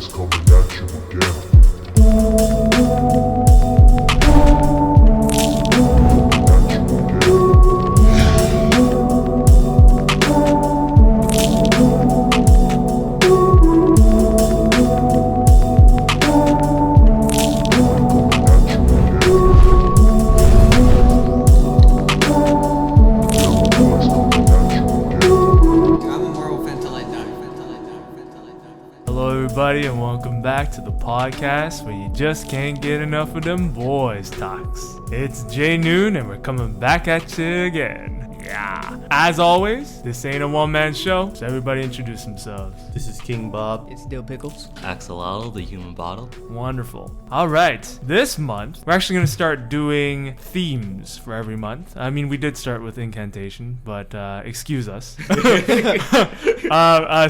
DemBoyz coming at you again. And welcome back to the podcast where you just can't get enough of them boys talks. It's J Noon and we're coming back at you again. Yeah. As always, this ain't a one-man show, so everybody introduce themselves. This is King Bob. It's Dill Pickles. Axolotl, the human bottle. Wonderful. All right. This month, we're actually going to start doing themes for every month. I mean, we did start with incantation, but excuse us. That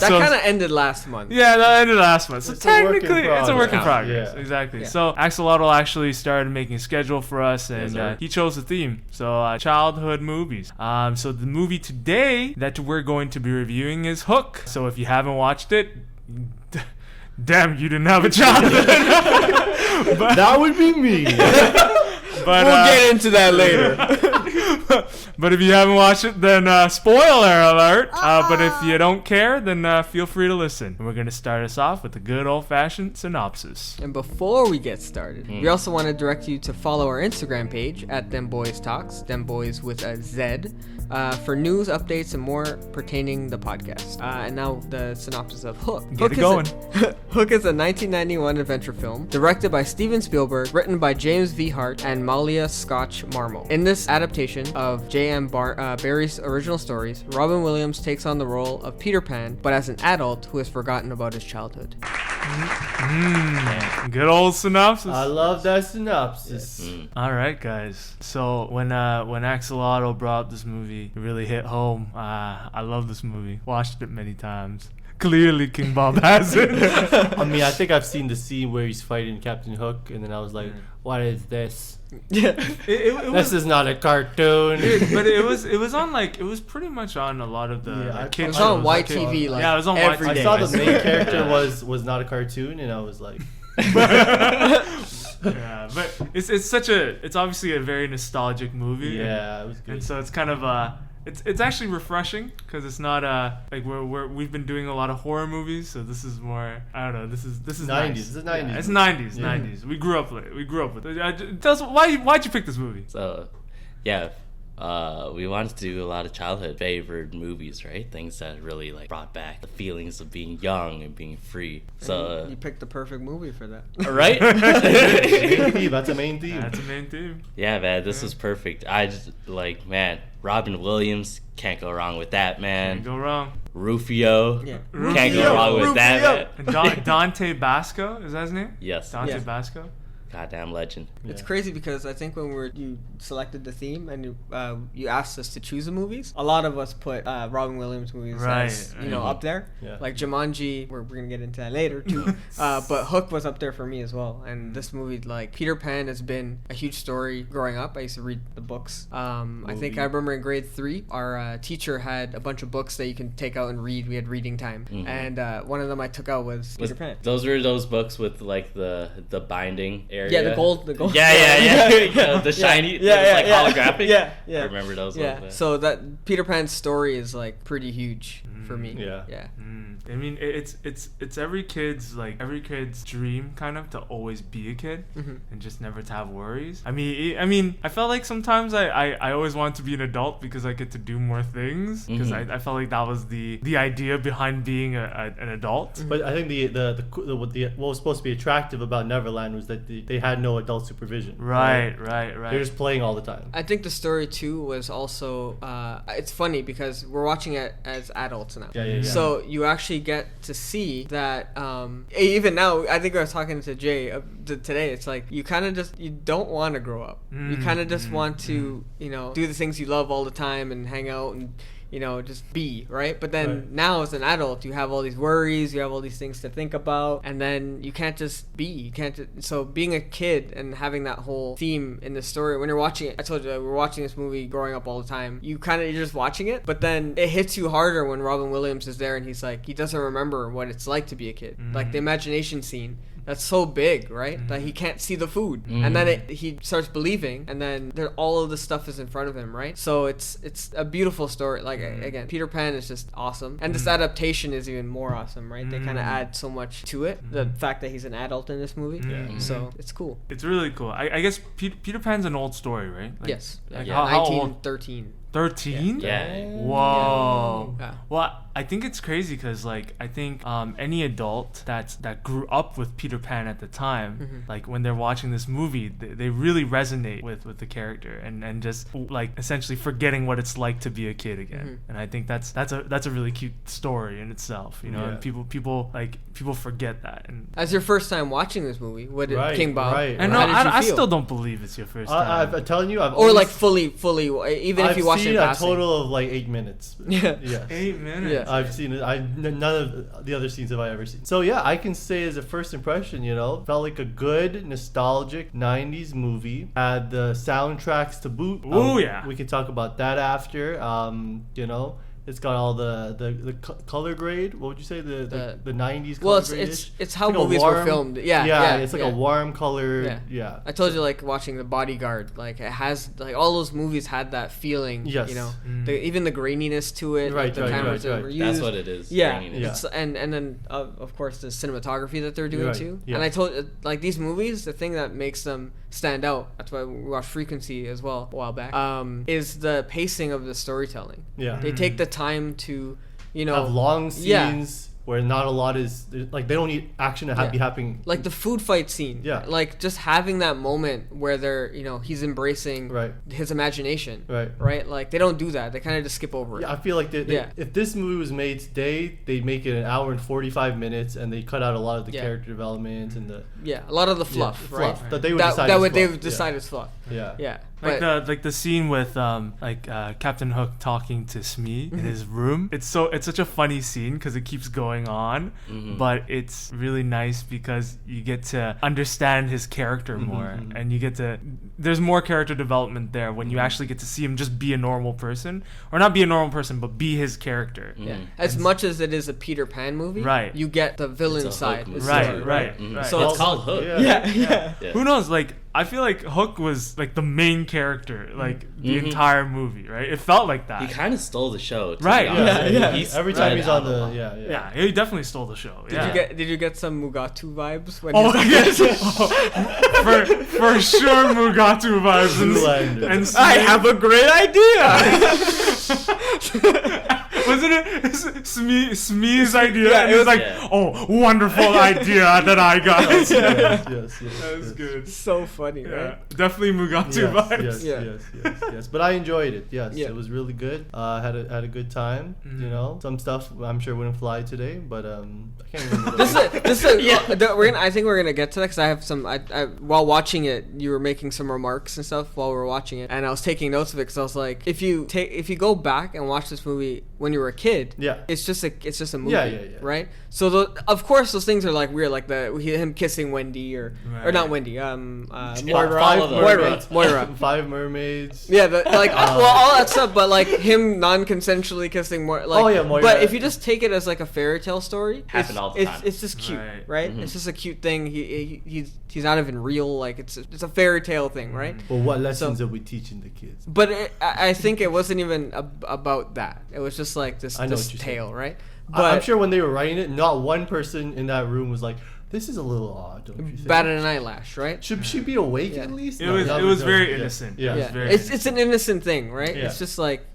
kind of ended last month. Yeah, that ended last month. So It's technically, it's a work in progress. Yeah. Exactly. Yeah. So Axolotl actually started making a schedule for us, and he chose a theme. So childhood movies. So the movie today that we're going to be reviewing is Hook. So if you haven't watched it, damn, you didn't have a childhood. But, that would be me. But, we'll get into that later. But if you haven't watched it, then spoiler alert. But if you don't care, then feel free to listen. And we're going to start us off with a good old-fashioned synopsis. And before we get started, we also want to direct you to follow our Instagram page at DemBoyzTalks, DemBoyz with a Z, for news, updates, and more pertaining the podcast. And now the synopsis of Hook. Get it going. Hook is a 1991 adventure film directed by Steven Spielberg, written by James V. Hart and Malia Scotch Marmo. In this adaptation of J.M. Barrie's original stories, Robin Williams takes on the role of Peter Pan, but as an adult who has forgotten about his childhood. Good old synopsis. I love that synopsis. Yes. All right, guys. So when Axolotl brought up this movie, it really hit home. I love this movie. Watched it many times. Clearly, King Bob hasn't. I mean, I think I've seen the scene where he's fighting Captain Hook, and then I was like, what is this? Yeah. This is not a cartoon. Dude, but it was on it was pretty much on a lot of the kids. It was on shows. YTV like yeah, it was on every YTV. day. I saw the main character was not a cartoon, and I was like, Yeah, but it's obviously a very nostalgic movie. yeah, it was good. And so it's kind of it's actually refreshing because it's not like we've been doing a lot of horror movies, so this is more, I don't know, this is 90s. nice. This is 90s. Yeah, it's 90s. Yeah. 90s. We grew up with it. Tell us why'd you pick this movie? So, yeah, we wanted to do a lot of childhood favorite movies, right? Things that really brought back the feelings of being young and being free. So, you picked the perfect movie for that. right? Main theme, that's a main theme. That's a main theme. Yeah, man, this was perfect. I just man, Robin Williams, can't go wrong with that, man. Can't go wrong. Rufio, Yeah. can't go wrong with that, man. And Dante Basco, is that his name? Yes, Dante Yes. Basco. goddamn legend. It's crazy because I think when you selected the theme and you asked us to choose the movies, a lot of us put Robin Williams movies as, up there. Yeah. Like Jumanji, we're going to get into that later too. But Hook was up there for me as well. And this movie, like Peter Pan, has been a huge story growing up. I used to read the books. I think I remember in grade 3, our teacher had a bunch of books that you can take out and read. We had reading time. Mm-hmm. And one of them I took out was Peter Pan. Those were those books with like the binding area. Yeah, the gold. Yeah. The shiny, holographic. Yeah. I remember those Yeah. ones. So that Peter Pan's story is like pretty huge for me. Yeah. I mean, it's every kid's dream kind of to always be a kid and just never to have worries. I mean, I felt like sometimes I always wanted to be an adult because I get to do more things because I felt like that was the idea behind being an adult. But I think what was supposed to be attractive about Neverland was that they had no adult supervision. Right. They're just playing all the time. I think the story too was also it's funny because we're watching it as adults now. Yeah. So you actually get to see that even now. I think I was talking to Jay today. It's like you kind of you don't want to grow up. You kind of just want to do the things you love all the time and hang out and just be, right? But then now as an adult, you have all these worries, you have all these things to think about, and then you can't just be. You can't so being a kid and having that whole theme in the story, when you're watching it, I told you, we're watching this movie growing up all the time. You're just watching it, but then it hits you harder when Robin Williams is there and he's like, he doesn't remember what it's like to be a kid. Like the imagination scene. That's so big, right? That he can't see the food, and then he starts believing, and then all of the stuff is in front of him, right? So it's a beautiful story. Like again, Peter Pan is just awesome, and this adaptation is even more awesome, right? They kind of add so much to it. The fact that he's an adult in this movie, so it's cool. It's really cool. I guess Peter Pan's an old story, right? Like, yes, like yeah, how 1913. 13? Yeah. Whoa. Yeah. Well, I think it's crazy because, like, I think any adult that grew up with Peter Pan at the time, like, when they're watching this movie, they really resonate with the character and just, like, essentially forgetting what it's like to be a kid again. And I think that's a really cute story in itself, and people forget that. And as your first time watching this movie, what did King Bob? I know, how did you I feel? still don't believe it's your first time. I'm telling you, or like fully, even if you watch it in a passing. total of like 8 minutes. Yeah. Yes. 8 minutes. Yeah. I've seen it. None of the other scenes have I ever seen. So yeah, I can say as a first impression, felt like a good nostalgic 90s movie. Had the soundtracks to boot. Oh yeah. We can talk about that after. It's got all the color grade. What would you say the 90s color grade? Well, it's how movies were filmed. Yeah, it's like a warm color. Yeah. I told you, like, watching The Bodyguard, like, it has, like, all those movies had that feeling. Yes. Even the graininess to it, like, the cameras that were used. That's what it is. Yeah. Graininess. And then of course the cinematography that they're doing too. Yeah. And I told, like, these movies, the thing that makes them stand out, that's why we watched Frequency as well a while back, is the pacing of the storytelling. Yeah. They take the time to, have long scenes where not a lot is, like, they don't need action to be happening. Like the food fight scene. Yeah. Like just having that moment where they're, he's embracing his imagination. Right. Like they don't do that. They kind of just skip over it. Yeah, I feel like if this movie was made today, they'd make it an hour and 45 minutes, and they cut out a lot of the character development and the a lot of the fluff, right? That they would decide is fluff. Yeah. Yeah. Like the scene with Captain Hook talking to Smee in his room. It's such a funny scene because it keeps going on, but it's really nice because you get to understand his character more, and there's more character development there when you actually get to see him just be a normal person, or not be a normal person, but be his character. Yeah. As much as it is a Peter Pan movie, you get the villain side. Right. So it's called Hook. Yeah. Who knows? Like, I feel like Hook was like the main character, like the entire movie, right? It felt like that. He kind of stole the show, right? Every time he's on the yeah, he definitely stole the show. Did you get some Mugatu vibes when? Oh yes, for sure, Mugatu vibes. And I have a great idea. Wasn't it Smee's idea? Yeah, it was like, oh, wonderful idea that I got. Yes. That was good. So funny, right? Definitely Mugatu vibes. Yes. But I enjoyed it. Yes, it was really good. Had a good time. Some stuff I'm sure wouldn't fly today, but I can't remember. I think we're gonna get to that because I have some. I while watching it, you were making some remarks and stuff while we were watching it, and I was taking notes of it because I was like, if you go back and watch this movie when you were a kid, it's just a movie, right? So of course those things are like weird, like him kissing Wendy or not Wendy, Moira. 5 mermaids. Yeah, all that stuff, but like him non-consensually kissing Moira. Moira. But if you just take it as like a fairy tale story, happen all the time. It's just cute, right? It's just a cute thing. He's not even real. Like it's a fairy tale thing, right? Well, what lessons are we teaching the kids? But I think it wasn't even about that. It was just like this tale, right? But I'm sure when they were writing it, not one person in that room was like, "This is a little odd." Don't you think? Batted an eyelash, right? Should she be awake at least? It was very innocent. It's an innocent thing, right? It's just like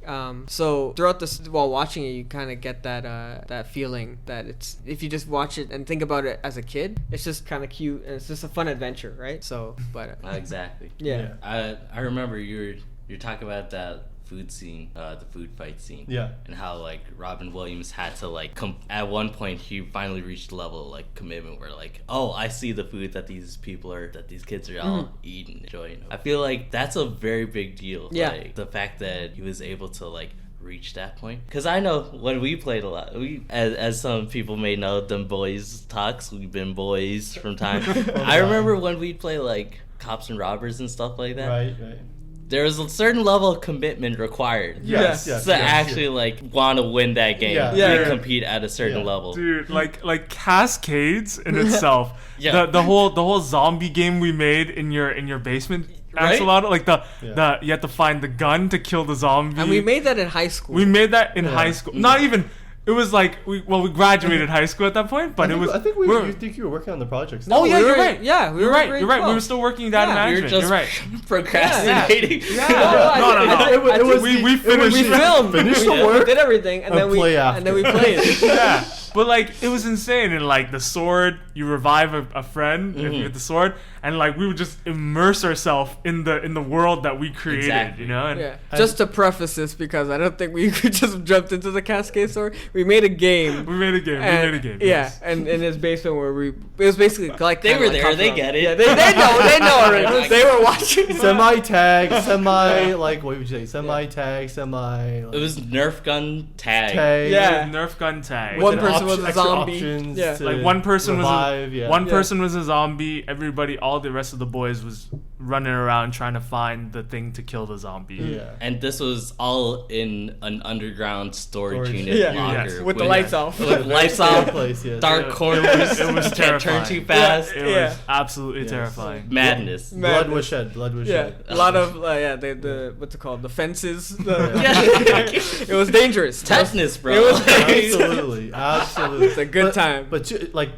so throughout this, while watching it, you kind of get that feeling that it's, if you just watch it and think about it as a kid, it's just kind of cute and it's just a fun adventure, right? So, but exactly. Yeah. I remember you're talking about that food scene, the food fight scene, and how like Robin Williams had to like at one point he finally reached a level of like commitment where like, oh, I see the food that these kids are all eating, enjoying. I feel like that's a very big deal. Like the fact that he was able to like reach that point. Because I know when we played a lot, as some people may know, DemBoyzTalks, we've been boys from time. I remember when we'd play like Cops and Robbers and stuff like that. Right. There was a certain level of commitment required. Yes. To actually like want to win that game. And compete at a certain level. Dude, like Cascades in itself. The whole zombie game we made in your basement. Axolotl, like the you have to find the gun to kill the zombie. And we made that in high school. We made that in high school. Not even. It was like we graduated high school at that point, but I think you think you were working on the project. Oh yeah, you're right. Yeah, you're right. You're right. We were still working data management. We were just you're right. procrastinating. No. We finished. We filmed. Finished the work. We did everything, and then we played. Yeah. But like it was insane, and like the sword, you revive a friend if you get the sword, and like we would just immerse ourselves in the world that we created, you know. And just to preface this, because I don't think we could just jumped into the Cascade Sword. We made a game. Yeah, and in his basement where it was basically like they were there. They get it. Yeah, they know already. They were watching. Semi-tag, like what would you say? Semi-tag, It was Nerf gun tag. Nerf gun tag. One person was a zombie. Like one person was a zombie. Everybody, all the rest of the boys was running around trying to find the thing to kill the zombie. Yeah. And this was all in an underground storage unit locker with the lights off. With lights off. Dark corners. It was terrifying. Turn too fast. It was absolutely terrifying. Madness. Blood was shed. A lot of the what's it called? The fences. It was dangerous. Tetanus, bro. It was absolutely. It's a good time. But like,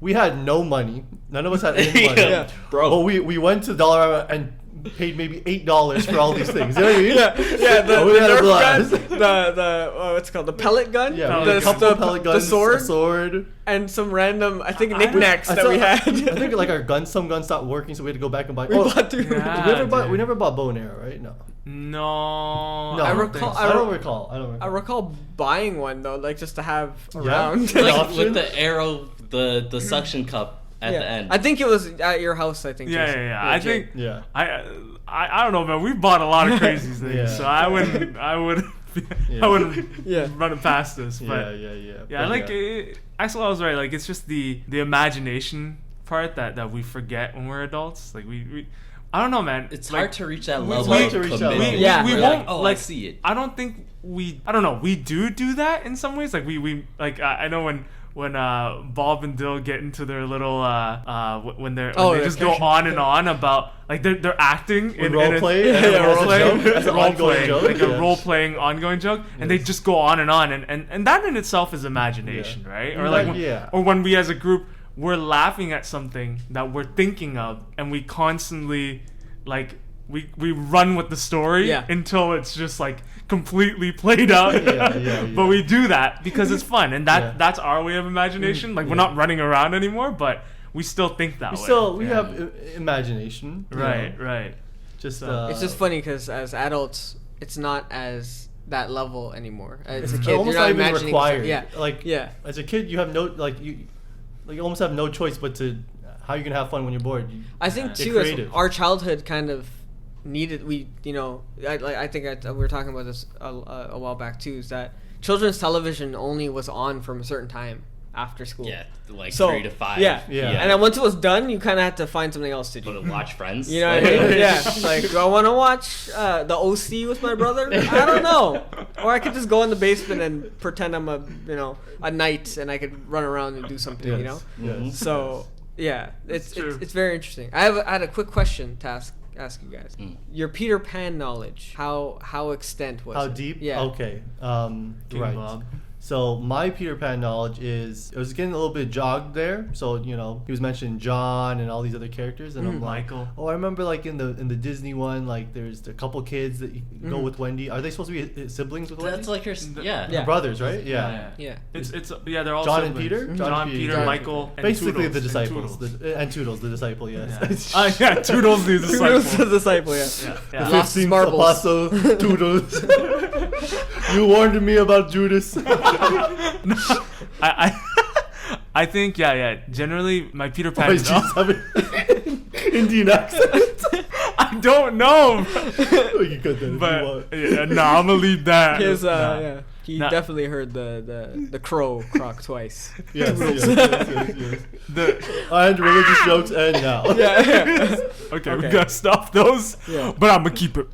we had no money. None of us had any money. Bro. But we went to Dollarama and paid maybe $8 for all these things. You know what I mean? The Nerf gun, what's it called? The pellet gun. Yeah, the pellet guns, the a sword, and some random knickknacks that we had. I think like some guns stopped working, so we had to go back and buy. We never bought bow and arrow, right? No. I don't recall. I recall buying one though, like just to have around. Like with the arrow, the suction cup at the end. I think it was at your house. I think. Yeah. I think. Yeah. I don't know, man. We bought a lot of crazy things, so I wouldn't run it past this. But yeah. Like Axolotl was right. Like it's just the imagination part that we forget when we're adults. Like we I don't know, man. It's like, hard to reach that level. We won't like see it. I don't think I don't know. We do that in some ways. Like we like I know when Bob and Dill get into their little when they just go on and on about like they're acting in role play as an ongoing joke, like a role playing ongoing joke, and they just go on and that in itself is imagination, right? Or like or when we as a group we're laughing at something that we're thinking of, and we constantly like we run with the story until it's just like completely played out. But we do that because it's fun, and that's our way of imagination. Like we're not running around anymore, but we still think that way. We have imagination. Right. Just it's just funny because as adults, it's not as that level anymore. As a kid, you're not even imagining required. As a kid, you have no you almost have no choice but to how you can have fun when you're bored. I think too, as our childhood kind of needed. We think we were talking about this a while back too. Is that children's television only was on from a certain time after school? Yeah, like 3 to 5. Yeah. And then once it was done, you kind of had to find something else to do. Go to watch Friends. You know what I mean? Yeah. Like, do I want to watch the OC with my brother? I don't know. Or I could just go in the basement and pretend I'm a knight and I could run around and do something. You know. Yes. So it's very interesting. I had a quick question to ask you guys. Your Peter Pan knowledge, how extent was it? How deep? Yeah. Okay. Right. Bob. So my Peter Pan knowledge it was getting a little bit jogged there. So he was mentioning John and all these other characters, and I'm like, Michael. I remember like in the Disney one, like there's a couple kids that go with Wendy. Are they supposed to be siblings with Wendy? That's like They're brothers, right? Yeah. It's they're all John siblings. and Peter. John, Peter, Michael, and basically Toodles, the disciples, and Toodles, the disciple. Yes. Toodles the disciple. Toodles the disciple. The 15th apostle, Toodles. You warned me about Judas. I think generally my Peter Pan Indian accent. I I don't know. You could then if you But want. yeah, no, I'm gonna leave that. His Nah. yeah. He Nah. definitely heard the crow croak twice. Yes. The, And religious jokes end now. Yeah. okay, we Okay. gotta stop those. Yeah. But I'm gonna keep it.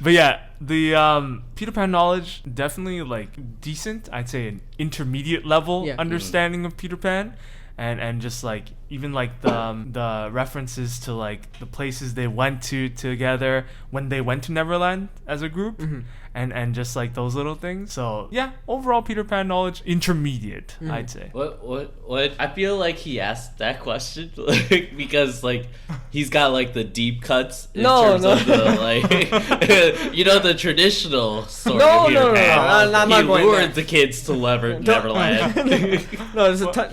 but yeah, the Peter Pan knowledge definitely like decent. I'd say an intermediate level Yeah. understanding of Peter Pan, and just like even like the references to like the places they went to together when they went to Neverland as a group. And just like those little things. So yeah, overall Peter Pan knowledge intermediate, I'd say. What? I feel like he asked that question like, because like he's got like the deep cuts in terms of the like the traditional story of Peter Pan. I'm He not going lured there. the kids to Neverland. No, there's a ton.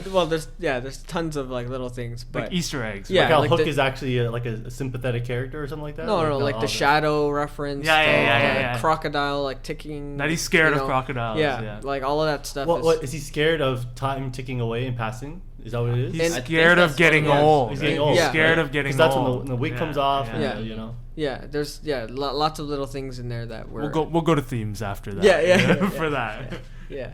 There's tons of like little things, but Like Easter eggs. Yeah. Like how like Hook the- is actually like a sympathetic character or something like that. no, like the shadow reference. Yeah. Crocodile like ticking. That he's scared you of know. crocodiles. Yeah, like all of that stuff. What is he scared of? Time ticking away and passing? Is that what it is? He's I think scared that's of getting what it is. old. He's getting He's old. Yeah. scared of getting Because that's old. when the wig comes off. And, Yeah, there's lots of little things in there that were. We'll go to themes after that. Yeah. For that. Yeah.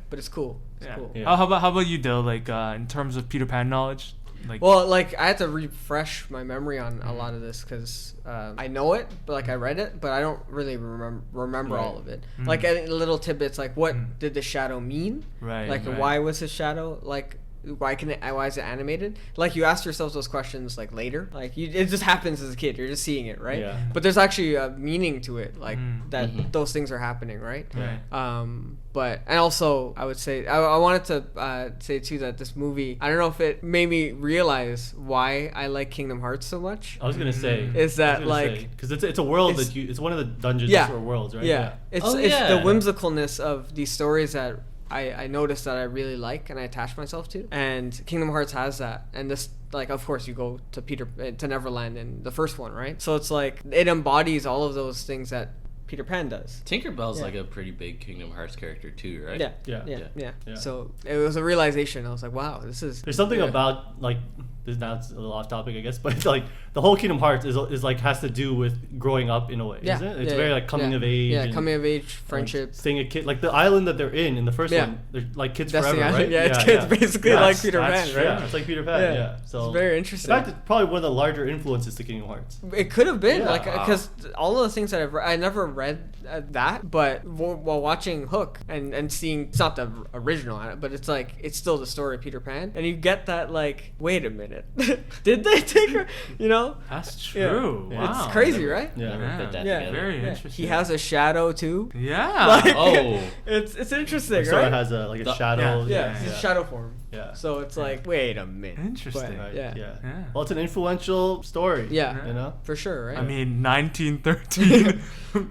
But it's cool. It's cool. Yeah. How about you, Dill? Like in terms of Peter Pan knowledge, like Well, like I had to refresh my memory on a lot of this because I know it, but like I read it, but I don't really remember all of it. Like little tidbits, like what did the shadow mean? Right. Like right. why was his shadow like? Why is it animated? Like you ask yourselves those questions like later. Like it just happens as a kid. You're just seeing it, right? Yeah. But there's actually a meaning to it, like that those things are happening, right? Right. But and also I would say I wanted to say too that this movie, I don't know if it made me realize why I like Kingdom Hearts so much. I was gonna say Is that like because it's a world it's- that it's one of the dungeons or worlds, right? Yeah. It's Oh, it's yeah. the whimsicalness of these stories that I noticed that I really like and I attach myself to. And Kingdom Hearts has that. And this, like, of course, you go to Neverland in the first one, right? So it's like it embodies all of those things that Peter Pan does. Tinkerbell's like a pretty big Kingdom Hearts character too, right? Yeah. So it was a realization. I was like, wow, this is. There's something about like this. Now it's a little off topic, I guess, but it's like the whole Kingdom Hearts is like has to do with growing up in a way, isn't it? It's very like coming of age. Yeah, and, coming of age, friendship. Like, staying a kid, like the island that they're in the first one, they're like kids That's forever, the island. right? Yeah, it's kids basically like Peter that's Pan, right? Yeah, it's like Peter Pan. Yeah, so it's very interesting. in fact, it's probably one of the larger influences to Kingdom Hearts. It could have been Yeah. like because all of the things that I never read that, but while watching Hook and seeing, it's not the original, but it's like it's still the story of Peter Pan, and you get that like, wait a minute, did they take her? You know, That's true. Yeah. Wow. it's crazy, right? Yeah. Never put that Yeah. together. Very Yeah. interesting. He has a shadow too. Yeah. Like, Oh. it's interesting, Sora right? has a The- shadow. Yeah, he's a shadow form. Yeah. So it's like, wait a minute. Interesting. But, Right. yeah. Yeah. Yeah. Well, it's an influential story. Yeah. You know. For sure, right? I mean, 1913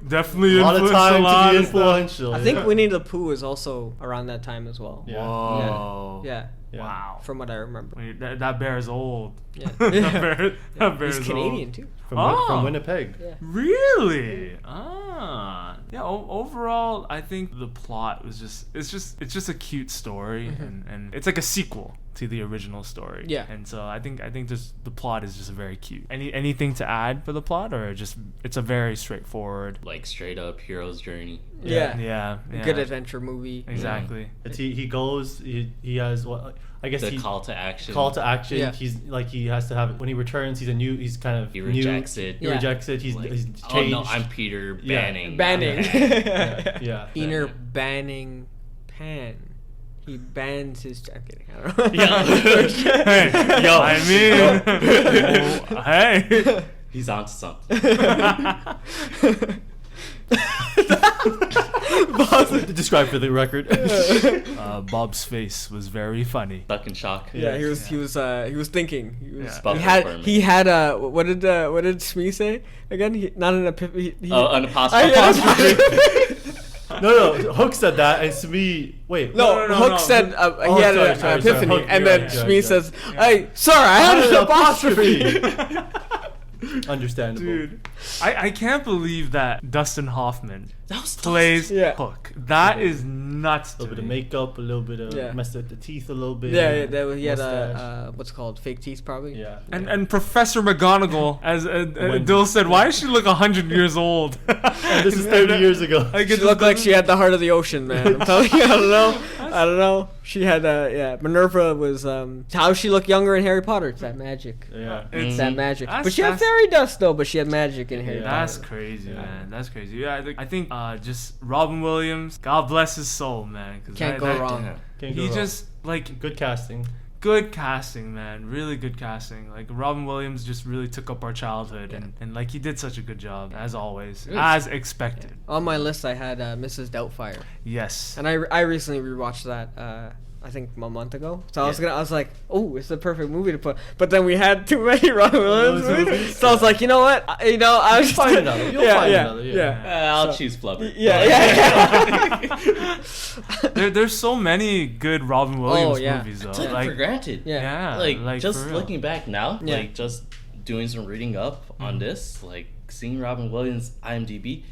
definitely A lot of influenced time a lot to be of stuff. influential. I think Winnie the Pooh is also around that time as well. Yeah. Whoa. Yeah. Yeah. Wow. From what I remember. Wait, that bear's old. Yeah. that bear's He's Canadian old. too. From Winnipeg. Yeah. Really? Yeah. Overall, I think the plot was it's just a cute story, and it's like a sequel to the original story. Yeah. And so I think just the plot is just very cute. Anything to add for the plot, or just it's a very straightforward. Like straight up hero's journey. Yeah. Yeah. Good adventure movie. Exactly. It's he goes. He has what I guess The he call to action. call to action. Yeah. He's like he has to have it when he returns. He's kind of He new. rejects it. He Yeah. rejects it. He's Like, changed. oh no, I'm Peter Yeah. Banning. Banning. Yeah. Peter Banning Pan. He bans his. I'm kidding. I don't know. Yeah. Hey, Yo. I mean, hey. He's onto something. Describe for the record. Bob's face was very funny. Stuck in shock. Yeah, he was thinking. Yeah. He had what did Smee say again? Not an epiphany. An apostrophe. No, Hook said that, and Smee. Wait. No, Hook said he had an epiphany, Hook, and you're then right, Smee right. says, "Hey, sir, I had an apostrophe." Understandable. Dude. I can't believe that Dustin Hoffman That was plays Yeah. Hook. That is nuts. A little bit to of me. makeup, a little bit of Yeah. messed up the teeth a little bit. He had mustache. what's called fake teeth probably. Yeah. And Professor McGonagall, as Dill said, why does she look 100 years old? And this is 30 years ago. Like, She it looked like doesn't- she had the heart of the ocean, man. I'm telling you, I don't know. She had Minerva was how she looked younger in Harry Potter. It's that magic. Yeah. It's that magic. That's- But she had that's- fairy dust though. But she had magic in Harry That's Potter. crazy, Yeah. man. That's crazy. Yeah, I think just Robin Williams, God bless his soul, man. 'cause Can't go wrong. Can't go He wrong. just like Good casting. good casting, man. Really good casting. Like Robin Williams just really took up our childhood, and like he did such a good job as always, as expected. On my list, I had Mrs. Doubtfire, Yes. and I recently rewatched that. I think a month ago. So I was like, oh, it's the perfect movie to put. But then we had too many Robin Williams Those movies. movies? So I was like, you know what? I was find another. You'll find another, yeah. I'll choose Flubber. Yeah. There's so many good Robin Williams yeah. movies though. Took it Like for granted. Yeah. yeah, Like just for real. looking back now, Yeah. like just doing some reading up on this, like seeing Robin Williams IMDb,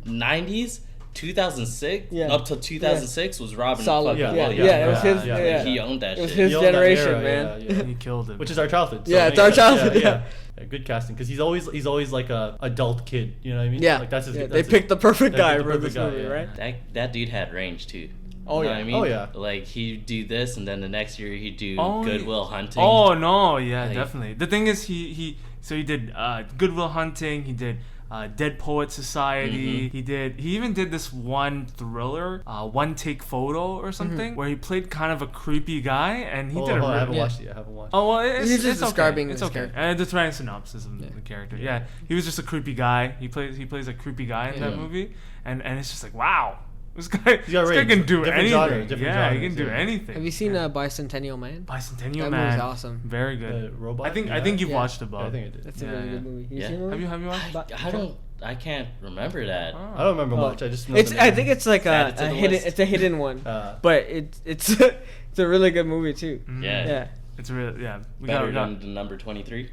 90s, 2006 Yeah. up to 2006 was Robin Solid. fucking Yeah. Williams. Yeah, it was his. Yeah. Yeah, Like, he owned that It was shit. his He owned that generation, era, man. yeah. He killed it. Which is our childhood. Yeah, it's our childhood, yeah. Good casting because he's always like a adult kid. You know what I mean? Yeah. Like that's his. Yeah, That's they his- picked the perfect they guy picked the for perfect this guy, movie, yeah. right? That dude had range too. Oh, You know yeah. what I mean? Oh, yeah. Like he'd do this, and then the next year he'd do Oh, Goodwill Hunting. Oh no, yeah, Like- definitely. The thing is, he did Goodwill Hunting. He did Dead Poet Society. He even did this one thriller, One Take Photo or something, where he played kind of a creepy guy, and he Hold did on, a hold on, I haven't yeah. watched it yet. I haven't watched. Oh well, it's, He's just it's describing okay. It's his okay. character. And just writing synopsis of the character. Yeah, he was just a creepy guy. He plays a creepy guy in that Yeah. movie, and it's just like wow, this guy got this guy range. can do Different anything. genres, different Yeah, he genres, can do yeah. anything. Have you seen Bicentennial Man? Bicentennial That Man? movie's awesome. Very good. The robot. I think Yeah. you've Yeah. watched it, Yeah, Bob. I think I did. That's a Yeah, really yeah. good movie. You Yeah. seen it? Have you watched? I can't remember that. Oh. I don't remember Oh. much. I just know It's. the name. I think it's like Add a it to the hidden. list. It's a hidden one, but it's it's a really good movie too. Mm. Yeah. Yeah. It's real. Yeah, we Better got than the number 23.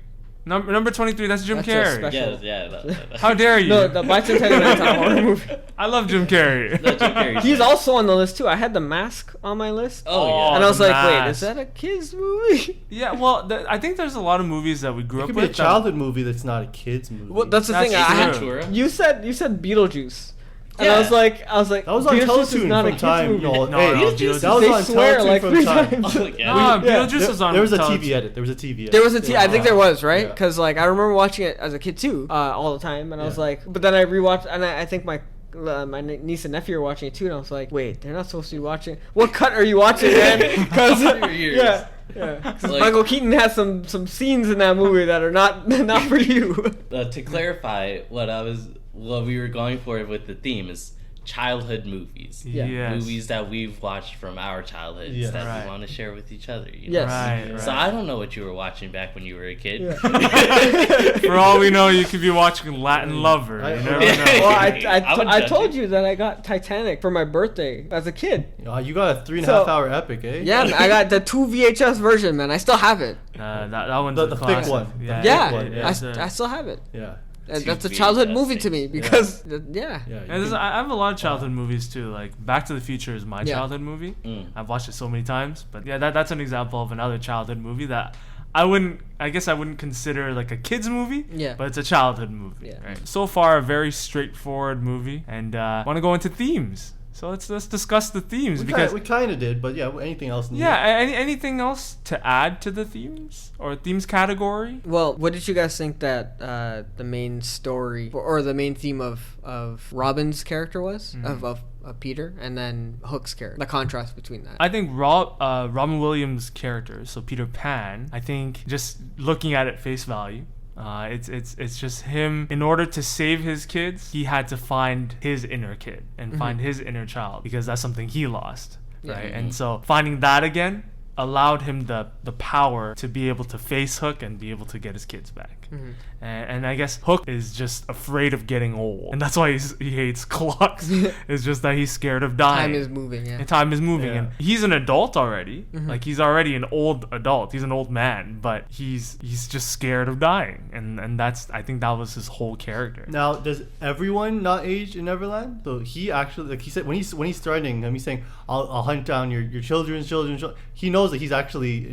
number 23. That's Jim That's a Carrey. special- Yeah, that. How dare you? No, the Bicentennial Man's not a horror movie. I love Jim Carrey. No, Jim Carrey's He's nice. also on the list too. I had The Mask on my list. Oh, yeah. And I was The like, wait, Mask. is that a kids movie? Yeah, well, I think there's a lot of movies that we grew It up could with. be a childhood movie that's not a kids movie. Well, that's the That's thing. I had, true. you said Beetlejuice, and I Yeah. was like, that was on Beetlejuice is Teletoon not a from kids time. movie. No, No, hey, no, Beetlejuice- that was They on swear Teletoon like from 3 time. times. Oh, yeah. Nah, Yeah. Beetlejuice was on. There was a Teletoon. TV edit. There was a TV edit. There was a T. I think there was, right? Yeah. Because like I remember watching it as a kid too, all the time, and I was Yeah. like, but then I rewatched, and I think my niece and nephew were watching it too, and I was like, wait, they're not supposed to be watching. What cut are you watching, man? Because Years. yeah. 'Cause Like- Michael Keaton has some scenes in that movie that are not for you. To clarify, what we were going for with the theme is childhood movies. Yeah. Yes. Movies that we've watched from our childhoods Yeah. that Right. we want to share with each other. You Yes. know? Right. So I don't know what you were watching back when you were a kid. Yeah. For all we know, you could be watching Latin Lover. I- You never Yeah. know. Well, I would I judge told you. you that I got Titanic for my birthday as a kid. Oh, you got a 3.5 So- hour epic, eh? Yeah, man, I got the 2 VHS version, man. I still have it. That one's The a thick classic. one. The Yeah, thick Yeah, one, yeah. I still have it. Yeah. And Two that's a childhood VHS movie to me things. because yeah. Yeah. Yeah, you there's- can- I have a lot of childhood movies too. Like Back to the Future is my Yeah. childhood movie. Mm. I've watched it so many times. But yeah, that's an example of another childhood movie that I wouldn't consider like a kids movie. Yeah. But it's a childhood movie. Yeah. Right. So far, a very straightforward movie, and want to go into themes. So let's discuss the themes because we kind of did, but yeah, anything else? yeah, anything else to add to the themes or themes category? Well, what did you guys think that the main story or the main theme of Robin's character was of Peter, and then Hook's character? The contrast between that. I think Robin Williams' character, so Peter Pan, I think just looking at it face value, it's just him. In order to save his kids, he had to find his inner kid and find his inner child because that's something he lost, Yeah. right? And so finding that again allowed him the power to be able to face Hook and be able to get his kids back. Mm-hmm. And I guess Hook is just afraid of getting old, and that's why he hates clocks. It's just that he's scared of dying. Time is moving, yeah. And time is moving, Yeah. and he's an adult already. Mm-hmm. Like he's already an old adult. He's an old man, but he's just scared of dying, and that's, I think that was his whole character. Now, does everyone not age in Neverland? So he actually, like he said, when he's threatening him, he's saying, "I'll hunt down your children's children." He knows that he's actually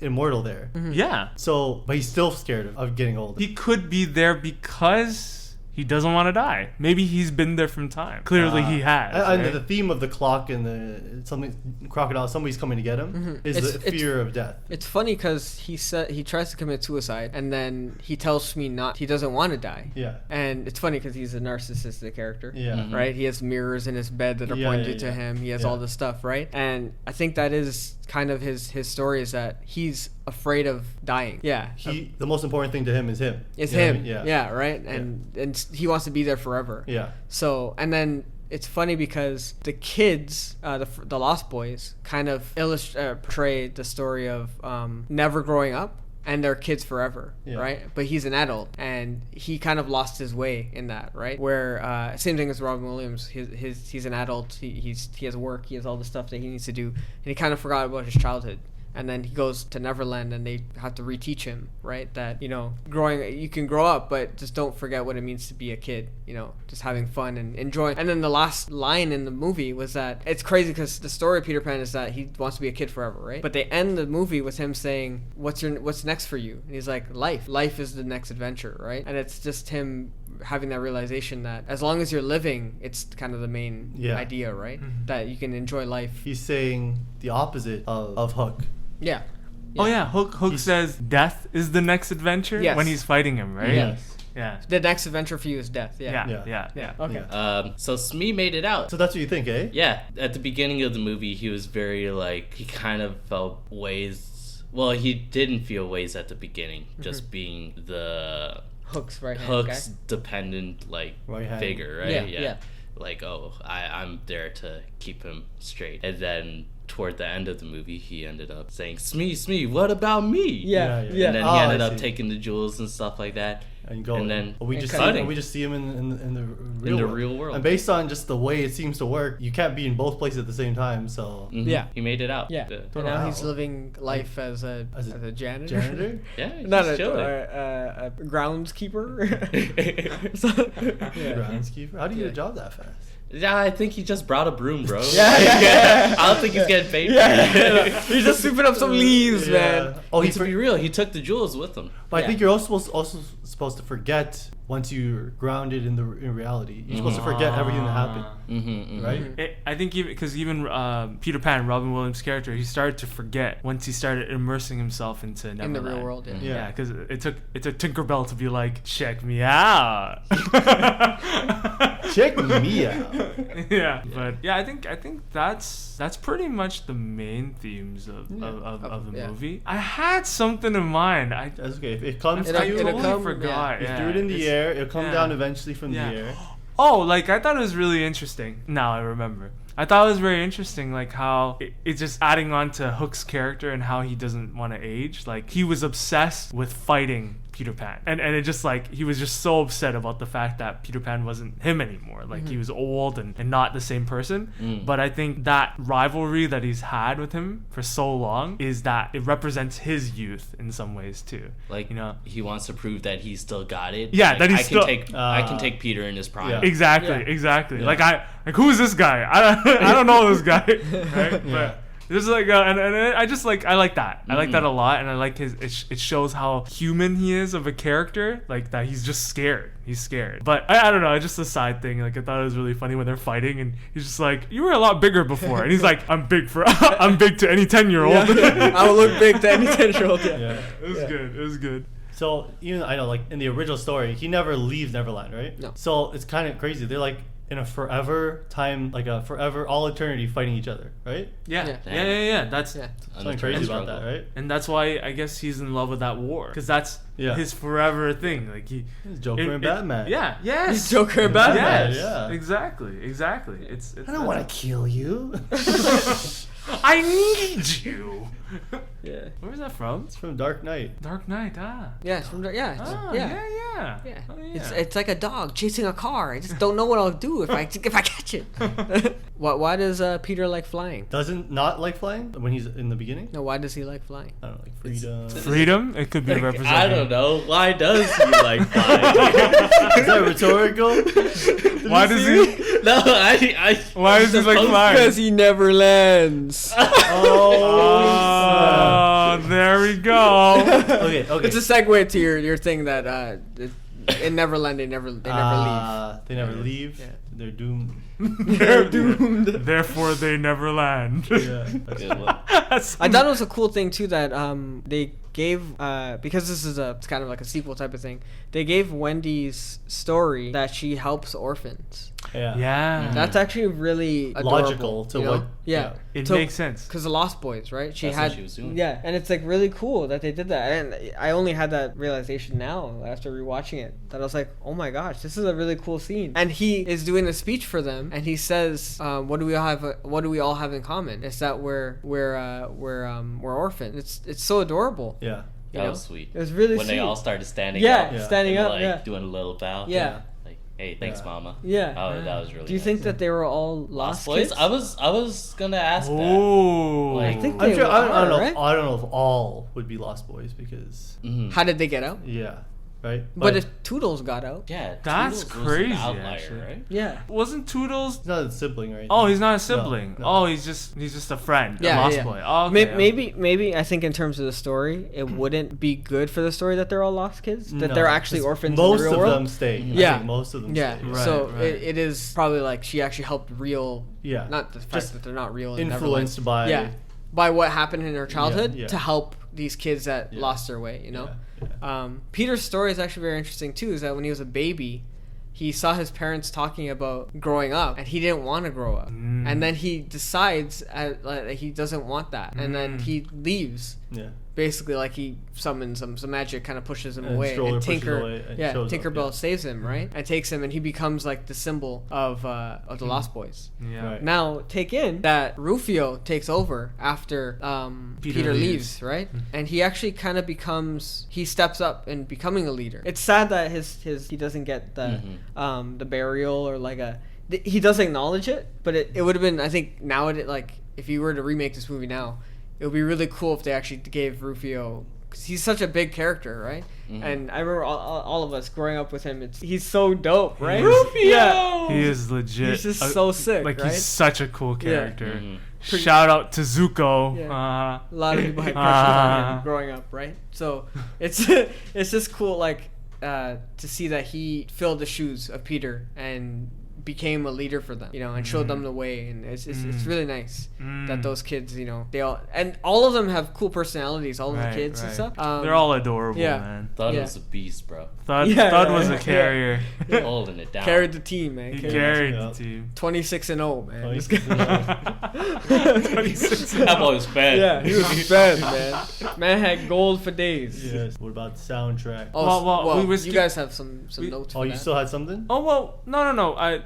immortal there. Mm-hmm. Yeah. So, but he's still scared of getting old. He could be there because he doesn't want to die. Maybe he's been there from time. Clearly he has. And right? the theme of the clock and the crocodile, somebody's coming to get him, is It's- the fear of death. It's funny because he tries to commit suicide, and then he tells Smee he doesn't want to die. Yeah. And it's funny because he's a narcissistic character. Yeah. Right? He has mirrors in his bed that are Yeah, pointed yeah, to yeah. him. He has Yeah. all this stuff, right? And I think that is kind of his story, is that he's afraid of dying. Yeah. The most important thing to him is him. It's You know what I him. mean? Yeah, right? And he wants to be there forever. Yeah. So, and then it's funny because the kids, the Lost Boys, kind of portray the story of never growing up and they're kids forever, Yeah. right? But he's an adult, and he kind of lost his way in that, right? Where same thing as Robin Williams. He's an adult. He has work. He has all the stuff that he needs to do, and he kind of forgot about his childhood. And then he goes to Neverland, and they have to reteach him, right? That, you can grow up, but just don't forget what it means to be a kid, just having fun and enjoying. And then the last line in the movie was that, it's crazy because the story of Peter Pan is that he wants to be a kid forever, right? But they end the movie with him saying, what's next for you? And he's like, life is the next adventure, right? And it's just him having that realization that as long as you're living, it's kind of the main idea, right? Mm-hmm. That you can enjoy life. He's saying the opposite of Hook. Yeah. Oh yeah, Hook says death is the next adventure when he's fighting him, right? Yes. Yeah. The next adventure for you is death. Yeah. Yeah. Okay. Yeah. So Smee made it out. So that's what you think, eh? Yeah, at the beginning of the movie, he was very he kind of felt ways. Well, he didn't feel ways at the beginning, just being the Hook's right hand Hook's guy. dependent Right hand. figure, right? Yeah. Like, I'm there to keep him straight. And then toward the end of the movie, he ended up saying, Smee, what about me? Yeah. And then he ended I up see. taking the jewels and stuff like that. And go. And then we just cutting. see him in the real In the world. real world. And based on just the way it seems to work, you can't be in both places at the same time. So Mhm. Yeah. He made it out. Yeah. The- And now he's living life as a As a janitor. janitor. yeah, he's Not a chilling. groundskeeper. So, yeah. Groundskeeper. How do you get a job that fast? Yeah, I think he just brought a broom, bro. Yeah. I don't think he's getting paid for it. He's just sweeping up some leaves, man. Oh, To be real, he took the jewels with him. But I Yeah. think you're also supposed to forget once you're grounded in reality. You're supposed to forget everything that happened, Mm-hmm, right? I think even Peter Pan, Robin Williams' character, he started to forget once he started immersing himself into Neverland. In the real world, yeah. Yeah, because it took Tinkerbell to be like, check me out. Check me out. Yeah, but yeah, I think that's pretty much the main themes of the Yeah. movie. I had something in mind. That's okay. If it comes I to you, totally come- forgot. you Yeah, threw it in the it's- air. It'll come yeah. down eventually from Yeah. the air. Oh, like I thought it was really interesting. Now I remember. I thought it was very interesting, like how it's just adding on to Hook's character and how he doesn't want to age. Like he was obsessed with fighting Peter Pan, and it just like he was just so upset about the fact that Peter Pan wasn't him anymore. Like he was old and not the same person. But I think that rivalry that he's had with him for so long is that it represents his youth in some ways too. Like, he wants to prove that he still got it. Yeah, Like, that he's still- I can take Peter in his prime. Yeah. Exactly. Yeah. Like who is this guy? I don't know this guy. Right? Yeah. But this is like and I just like I like that. I like that a lot, and I like it shows how human he is of a character, like that he's just scared. He's scared. But I don't know, it's just a side thing. Like I thought it was really funny when they're fighting and he's just like, you were a lot bigger before. And he's like, I'm big to any 10-year-old. I will look big to any 10-year-old. Yeah. It was good. So even I know, like in the original story, he never leaves Neverland, right? No. So it's kind of crazy. They're like in a forever time, like a forever, all eternity, fighting each other, right? Yeah. Yeah. That's Something crazy about that, right? and that's why I guess he's in love with that war, because that's his forever thing. Like he's Joker and Batman. Yeah. Yes. He's Joker and Batman. Yes. Yeah. Exactly. It's I don't want to kill you. I need you. Yeah. Where is that from? It's from Dark Knight. Dark Knight. Ah. Yeah, it's from yeah. Ah, yeah. yeah. Yeah. Oh, yeah. It's like a dog chasing a car. I just don't know what I'll do if I catch it. Why does Peter like flying? Doesn't not like flying when he's in the beginning? No, why does he like flying? I don't know, like freedom. Freedom. It could be Like, represented. I don't know. Why does he like flying? Is that rhetorical? Why does he? No, I. Why does he like flying? Because he never lands. Oh, there we go. Okay. It's a segue to your thing that in Neverland they never leave. They never leave. Yeah. They're doomed. They're doomed. Therefore, they never land. Yeah. Good one. I thought it was a cool thing too that they gave because this is it's kind of like a sequel type of thing. They gave Wendy's story that she helps orphans. Yeah. Yeah. That's actually really adorable, Logical to you know? what? Yeah. It makes sense. Because the Lost Boys, right? That's what she was doing. Yeah, and it's like really cool that they did that. And I only had that realization now after rewatching it that I was like, oh my gosh, this is a really cool scene. And he is doing a speech for them, and he says, "What do we all have? What do we all have in common? It's that we're orphans." It's so adorable. Yeah. That was sweet. It was really when sweet. they all started standing Yeah, up. standing and, up. like, Yeah. doing a little bow. Yeah. Like, hey, thanks, Yeah. mama. Yeah. Oh, that was really Do you nice. think that they were all lost Boys? kids? I was gonna ask that. Oh. Like, I think I'm they sure. I don't are, know. right? I don't know if all would be Lost Boys because Mhm. How did they get out? yeah, right. But if Toodles got out, Yeah, That's Toodles was an crazy, outlier, actually. right? yeah. Wasn't Toodles? he's not a sibling or anything. Oh, he's not a sibling. No. Oh, he's just a friend. Yeah, a lost yeah. boy. Oh, okay. Maybe I think in terms of the story, it wouldn't be good for the story that they're all lost kids. That they're actually 'cause orphans Most in the real of world. them stay. I Yeah. think most of them Yeah, stay. Right, so right. it is probably like she actually helped real. Yeah. Not the fact Just that they're not real. In influenced Neverland. by. Yeah, by what happened in her childhood yeah. to help these kids that Yeah. lost their way. You know. Yeah. Peter's story is actually very interesting too. Is that when he was a baby, he saw his parents talking about growing up, and he didn't want to grow up. And then he decides that he doesn't want that, and then he leaves. Yeah. Basically, like he summons some magic, kind of pushes him And away, Stroller and pushes Tinker, away and yeah, shows up, Tinkerbell yeah. saves him, right, and takes him, and he becomes like the symbol of the Lost Boys. Yeah. Right. Now, take in that Rufio takes over after Peter leaves, right? And he actually kind of he steps up in becoming a leader. It's sad that he doesn't get the burial or like he does acknowledge it, but it would have been, I think, now if you were to remake this movie now, it would be really cool if they actually gave Rufio, because he's such a big character, right? And I remember all of us growing up with him. He's so dope, right? Rufio! Yeah. He is legit. He's just so sick, Like right? he's such a cool character. Mhm. Shout out to Zuko. Yeah. A lot of people had crushes on him growing up, right? So it's just cool, like to see that he filled the shoes of Peter and became a leader for them, and showed them the way, and it's really nice that those kids, all of them have cool personalities, all of the kids and stuff. They're all adorable, yeah. man. Thud Yeah. was a beast, bro. Thud was a carrier. Holding it down. Carried the team, man. He Carried carried Yeah. the team. 26-0, man. 26. That boy was fed. Yeah, he was fed, man. Man had gold for days. Yes. What about the soundtrack? Oh, Well, we were you guys have some notes for Oh, you that. still had something? Oh well, no.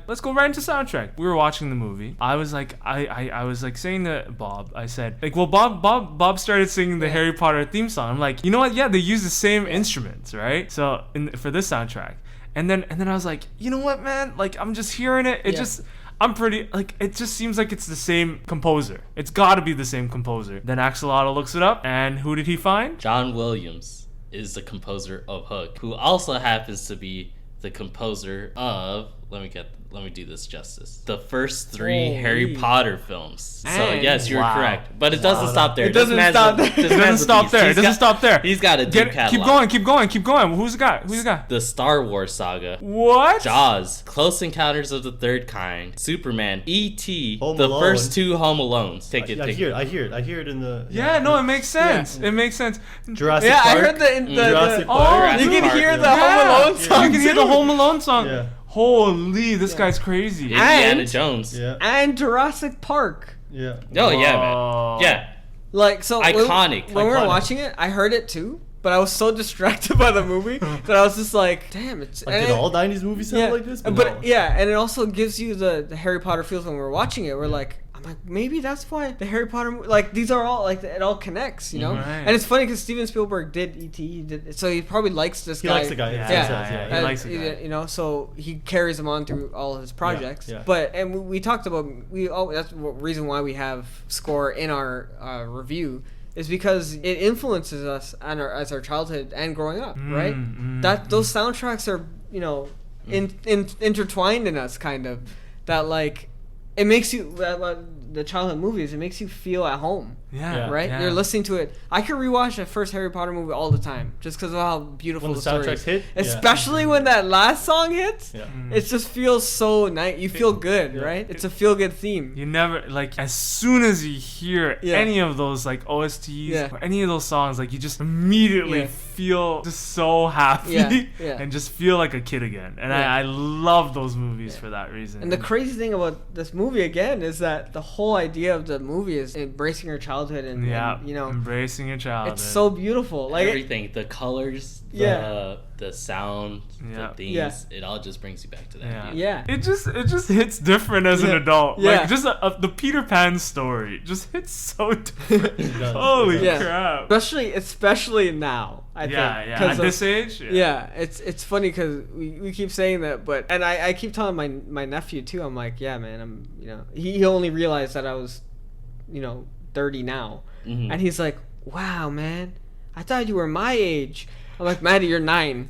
Let's go right into soundtrack. We were watching the movie. I was like, I was like saying to Bob. I said, like, well, Bob started singing the Harry Potter theme song. I'm like, you know what? Yeah, they use the same instruments, right? So for this soundtrack, and then I was like, you know what, man? Like, I'm just hearing it. It just. I'm pretty, like, it just seems like it's the same composer. It's gotta be the same composer. Then Axolotl looks it up, and who did he find? John Williams is the composer of Hook, who also happens to be the composer of, let me do this justice, the first 3 Harry Potter films. So And- yes, you're Wow. correct, but it doesn't stop there. It doesn't This man's stop a- there. this It man's doesn't a stop beast. there. It He's doesn't got- stop there. He's got a deep Keep catalog. Keep going. Who's the guy? The Star Wars saga. What? Jaws, Close Encounters of the Third Kind, Superman, E.T., Home the Alone. first 2 Home Alones. Take it. I hear it in the. Yeah, no, it makes sense. Yeah. It makes sense. Jurassic Yeah, Park. I heard the Jurassic Oh, Park. you can Park, hear yeah. the Home Alone song. You can hear the too. Home Alone song. Yeah. Holy, this guy's crazy. Indiana And- Jones. Yeah. And Jurassic Park. Yeah. Oh, yeah, Whoa. man. Yeah. Like, so Iconic. When we were Iconic. watching it, I heard it too, but I was so distracted by the movie that I was just like, damn, it's. Like, and did it- all 90s movies sound like this? But No. yeah, and it also gives you the Harry Potter feels when we're watching it. We're like, I'm like, maybe that's why the Harry Potter, like, these are all, like, it all connects, you know? Right. And it's funny because Steven Spielberg did E.T., so he probably likes this guy. He likes the guy. Yeah. He likes the guy. You know, so he carries him on through all of his projects. Yeah. But, and we talked about, that's the reason why we have score in our review, is because it influences us as our childhood and growing up, right? Those soundtracks are, you know, intertwined in us, kind of. That, like, it makes you, the childhood movies, it makes you feel at home. Right? Yeah. You're listening to it. I could rewatch the first Harry Potter movie all the time just because of how beautiful when the story soundtracks is. hit. Especially when that last song hits. Yeah. It just feels so nice. You feel good, Yeah. right? It's a feel good theme. You never, like, as soon as you hear any of those, like, OSTs or any of those songs, like, you just immediately feel just so happy and just feel like a kid again. And I love those movies for that reason. And the crazy thing about this movie, again, is that the whole idea of the movie is embracing your childhood and you know, embracing your childhood. It's so beautiful. Like everything, the colors, the sound, the themes, it all just brings you back to that. It just hits different as an adult. Like just the Peter Pan story just hits so different. Holy crap! Especially now. I think. At this age. It's funny because we keep saying that, and I keep telling my nephew too. I'm like, yeah, man. I'm he only realized that I was 30 now, and he's like, wow, man, I thought you were my age. I'm like, Maddie, you're 9.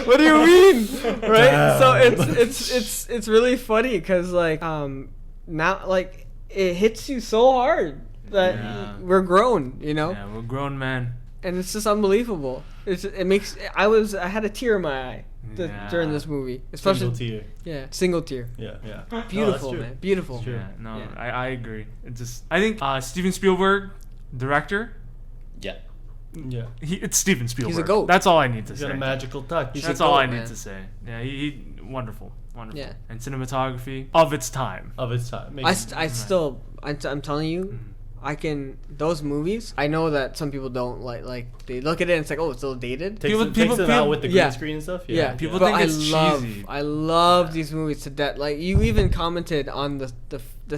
What do you mean? Right? Damn. So it's really funny because like now like it hits you so hard that we're grown, Yeah, we're grown men. And it's just unbelievable. I had a tear in my eye during this movie, especially single tear. Yeah, single tear. Yeah. Beautiful, man. Beautiful. I agree. I think Steven Spielberg, director. Yeah. It's Steven Spielberg. He's a goat. That's all I need to He's say. got a magical touch. That's all I need to say. Yeah, he wonderful. Yeah. And cinematography of its time. I'm telling you, those movies, I know that some people don't like they look at it and it's like, oh, it's a little dated. Takes them out with the green screen and stuff. People think it's cheesy. I love these movies to death. Like, you even commented on the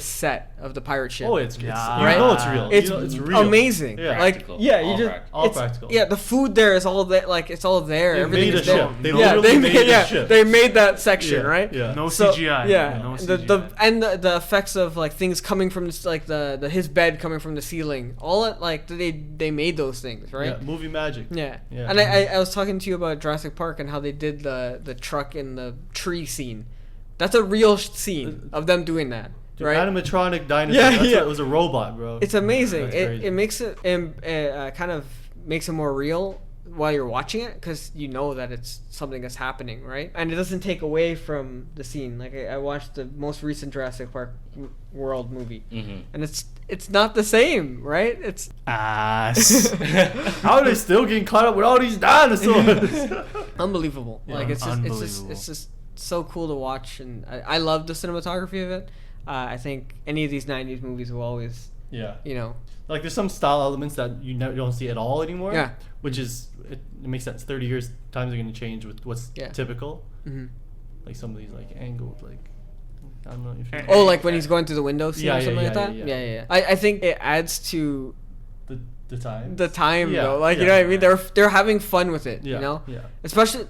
set of the pirate ship. Oh, it's right? You know it's real. It's real. Amazing. Yeah. Practical. Like, all practical. Yeah, the food there is all there. Like, it's all there. They Everything made is a there. ship. They made a ship. They made that section, right? Yeah. No CGI. No CGI. The effects of like things coming from like his bed coming from the ceiling. All it like they made those things, right? Yeah, movie magic. Yeah. And I was talking to you about Jurassic Park and how they did the truck in the tree scene. That's a real scene of them doing that. Dude, right? Animatronic dinosaur. It was a robot, bro. It's amazing. It makes it kind of makes it more real while you're watching it because you know that it's something that's happening, right? And it doesn't take away from the scene. Like, I watched the most recent Jurassic Park World movie, and it's not the same, right? It's ass. How are they still getting caught up with all these dinosaurs? Unbelievable. Yeah, like, it's unbelievable. just so cool to watch, and I love the cinematography of it. I think any of these 90s movies will always, like, there's some style elements that you don't see at all anymore. Yeah. Which is, it makes sense. 30 years, times are going to change with what's typical. Like some of these, like, angled, like, I don't know if you oh, like when he's going through the window scene or something like that? Yeah. I think it adds to the time. The time, though. Like, you know what I mean? They're having fun with it, you know? Yeah. Especially...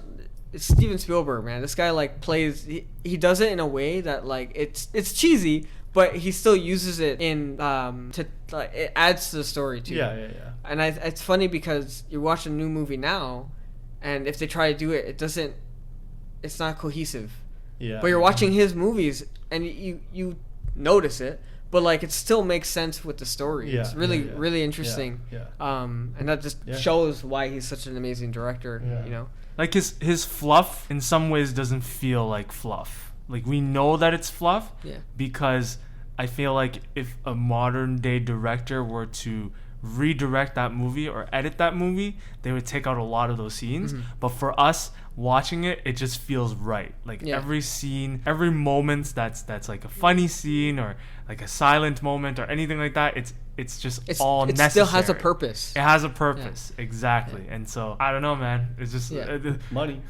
It's Steven Spielberg, man. This guy like plays. He does it in a way that like it's cheesy, but he still uses it in to like, it adds to the story too. Yeah. And it's funny because you watch a new movie now, and if they try to do it, it's not cohesive. Yeah. But you're watching his movies, and you notice it, but like it still makes sense with the story. It's really interesting. Yeah. And that just shows why he's such an amazing director. Yeah. You know. Like his fluff in some ways doesn't feel like fluff. Like, we know that it's fluff because I feel like if a modern day director were to redirect that movie or edit that movie, they would take out a lot of those scenes. But for us watching it, it just feels right. Like every scene, every moment that's like a funny scene or like a silent moment or anything like that, it's just It necessary. still has a purpose. It has a purpose, exactly. And so I don't know, man. It's just Money.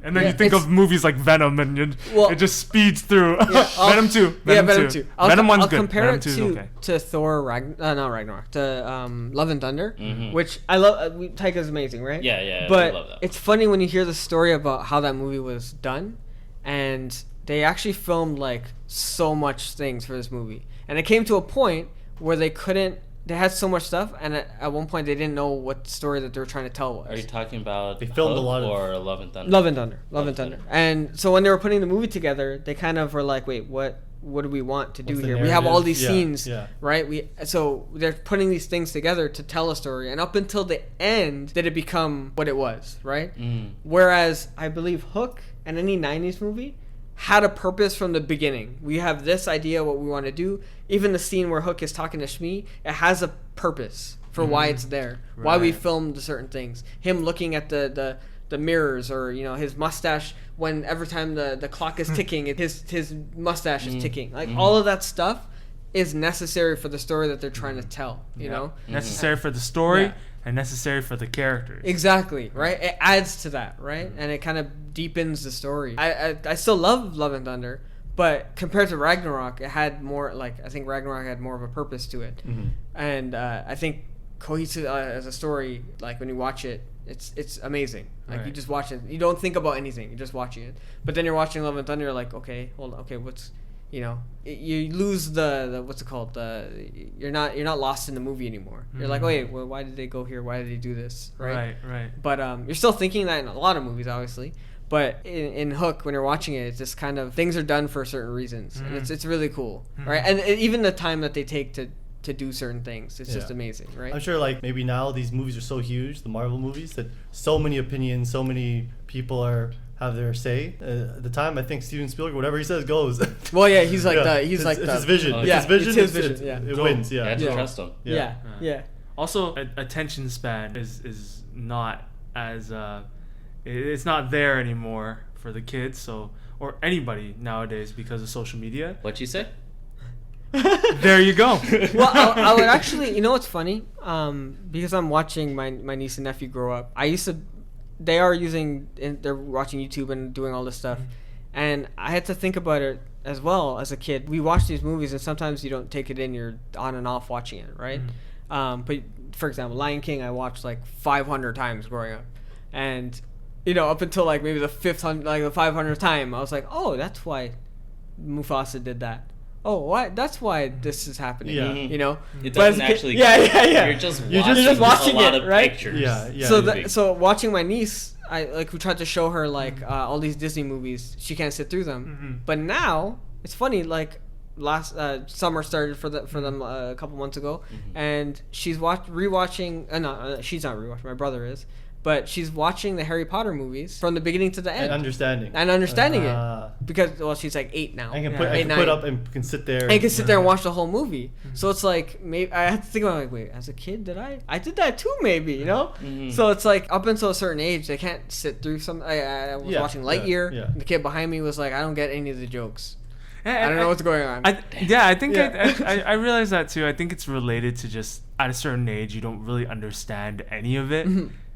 And then you think of movies like Venom, and it just speeds through. Venom 2. Venom 2. Venom 1's good. I'll compare Venom it 2 is okay. to Thor, not Ragnarok, to Love and Thunder, which I love. Taika's amazing, right? Yeah. But I love that. it's funny when you hear the story about how that movie was done, and they actually filmed like so much things for this movie, and it came to a point where they had so much stuff, and at one point they didn't know what story that they were trying to tell was. Are you talking about They filmed Hook a lot of- or Love and Thunder? Love and Thunder. And so when they were putting the movie together, they kind of were like, wait, what do we want to do What's the here? We have all narrative? these Yeah, scenes, yeah. right? So they're putting these things together to tell a story, and up until the end did it become what it was, right? Whereas I believe Hook and any 90s movie had a purpose from the beginning. We have this idea what we want to do. Even the scene where Hook is talking to Shmi, it has a purpose for why it's there, why we filmed certain things. Him looking at the mirrors, or his mustache when every time the clock is ticking, his mustache is ticking. Like all of that stuff is necessary for the story that they're trying to tell. You know, necessary for the story. Yeah. And necessary for the characters. Exactly, right? It adds to that, right? And it kind of deepens the story. I still love Love and Thunder, but compared to Ragnarok, it had more, I think Ragnarok had more of a purpose to it. And I think cohesive as a story, like when you watch it, it's amazing. Like you just watch it. You don't think about anything. You're just watching it. But then you're watching Love and Thunder, you're like, okay, hold on, okay, what's... you lose the what's it called, you're not lost in the movie anymore. You're like, oh wait, well, why did they go here, why did they do this, right? But you're still thinking that in a lot of movies, obviously, but in Hook, when you're watching it, it's just kind of things are done for certain reasons, and it's really cool, right? And even the time that they take to do certain things, it's just amazing, right? I'm sure maybe now these movies are so huge, the Marvel movies, that so many opinions, so many people have their say. At the time, I think Steven Spielberg, whatever he says goes. Well, yeah, he's like it's his vision. Oh, It's yeah, his vision. it's his vision. Yeah, it wins. You Yeah, have to trust him. yeah. Also, attention span is not as it's not there anymore for the kids, or anybody nowadays because of social media. What'd you say? There you go. Well, I would actually, what's funny? Because I'm watching my niece and nephew grow up. They're watching YouTube and doing all this stuff, and I had to think about it as well as a kid. We watch these movies, and sometimes you don't take it in. You're on and off watching it, right? But for example, Lion King, I watched 500 times growing up, and up until maybe the 500th time, I was like, oh, that's why Mufasa did that. Oh, why? That's why this is happening. Yeah. It doesn't actually. Yeah. You're just watching a lot it, of right? pictures. Yeah. So watching my niece, we tried to show her all these Disney movies. She can't sit through them. But now it's funny. Last summer started for them a couple months ago, and she's rewatching. No, she's not rewatching. My brother is. But she's watching the Harry Potter movies from the beginning to the end. And understanding it. Because, she's 8 now. And can put up and can sit there. And can sit there and watch the whole movie. So it's maybe I have to think about wait, as a kid, did I did that too, maybe, So it's up until a certain age, they can't sit through some. I was watching Lightyear. And the kid behind me was like, I don't get any of the jokes. I don't know what's going on. I think I realize that too. I think it's related to just at a certain age, you don't really understand any of it.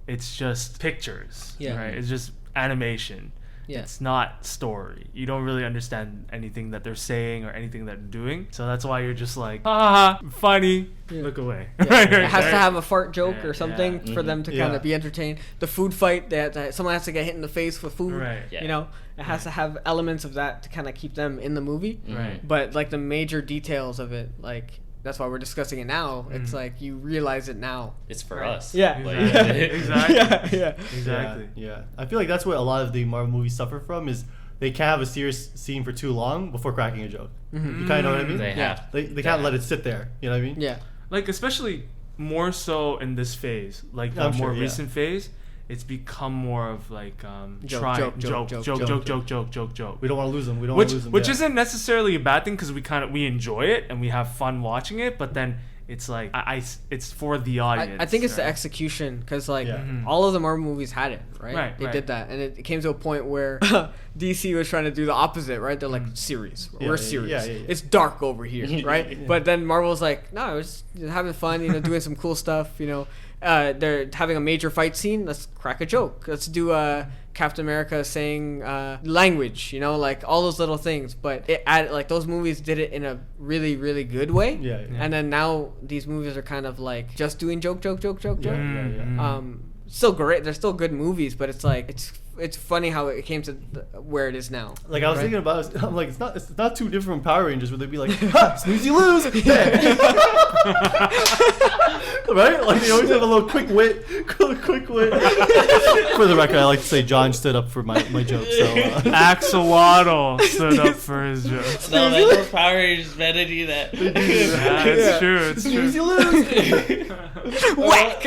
It's just pictures, right? It's just animation. It's not story. You don't really understand anything that they're saying or anything that they're doing. So that's why you're just like, funny, look away. It has to have a fart joke or something for them to kind of be entertained. The food fight, someone has to get hit in the face with food. Right. It has to have elements of that to kind of keep them in the movie. Right. But the major details of it, that's why we're discussing it now. It's you realize it now. It's for us. Yeah. Exactly. Exactly. Yeah. I feel like that's what a lot of the Marvel movies suffer from is they can't have a serious scene for too long before cracking a joke. You kind of know what I mean? They have. They can't let it sit there. You know what I mean? Yeah. Especially more so in this phase, the more recent phase. It's become more of joke. We don't want to lose them. Which isn't necessarily a bad thing because we enjoy it and we have fun watching it. But then it's like it's for the audience. I think it's the right? execution, because like Mhm. all of the Marvel movies had it, right? Right, They right. did that, and it came to a point where DC was trying to do the opposite, right? They're like, serious, we're serious, yeah. it's dark over here, right? But then Marvel's like, no, we're just having fun, doing some cool stuff, they're having a major fight scene, let's crack a joke, let's do Captain America saying language, like all those little things. But it added, like, those movies did it in a really, really good way. Yeah. And then now these movies are kind of like just doing joke. Yeah. Still great. They're still good movies, but it's like it's funny how it came to where it is now. Like I was right? thinking about it, I'm like, it's not too different from Power Rangers where they'd be like, ha, snooze you lose. Right? Like they always have a little quick wit. For the record, I like to say John stood up for my joke. So Axolotl stood up for his joke. No, those Power Rangers better do that. Yeah, it's true. It's snooze true. you lose. Whack!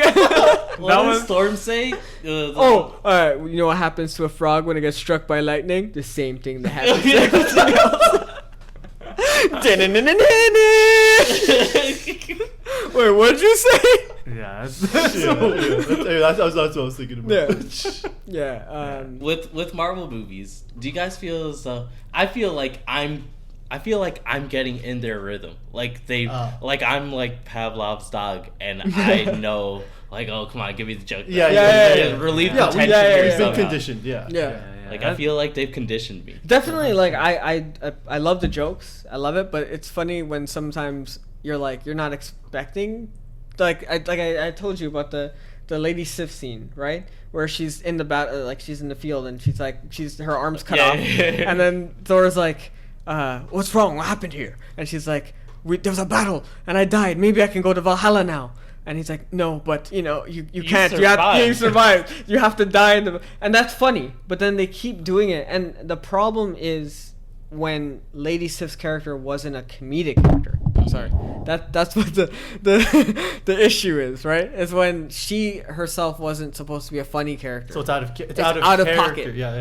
What That did was- Storm say? Oh, alright. You know what happens to a frog when it gets struck by lightning? The same thing that happens to everything else. Wait, what'd you say? Yeah. That's what I was thinking about. Yeah. with Marvel movies, do you guys feel as though I feel like I'm getting in their rhythm. Like I'm like Pavlov's dog, and I know, like, oh, come on, give me the joke. Yeah. Relieve the Yeah, tension. we've here been somehow. conditioned. Yeah. Like I feel like they've conditioned me. Definitely, like I love the jokes. I love it, but it's funny when sometimes you're not expecting. Like I told you about the Lady Sif scene, right? Where she's in the like she's in the field and she's her arms cut off, and then Thor's like, "What's wrong? What happened here?" And she's like, "There was a battle and I died. Maybe I can go to Valhalla now." And he's like, "No, but you can't. You survived. You have to die." And that's funny. But then they keep doing it, and the problem is when Lady Sif's character wasn't a comedic character. I'm sorry. That's what the issue is, right? Is when she herself wasn't supposed to be a funny character. So it's out of pocket. character. Yeah.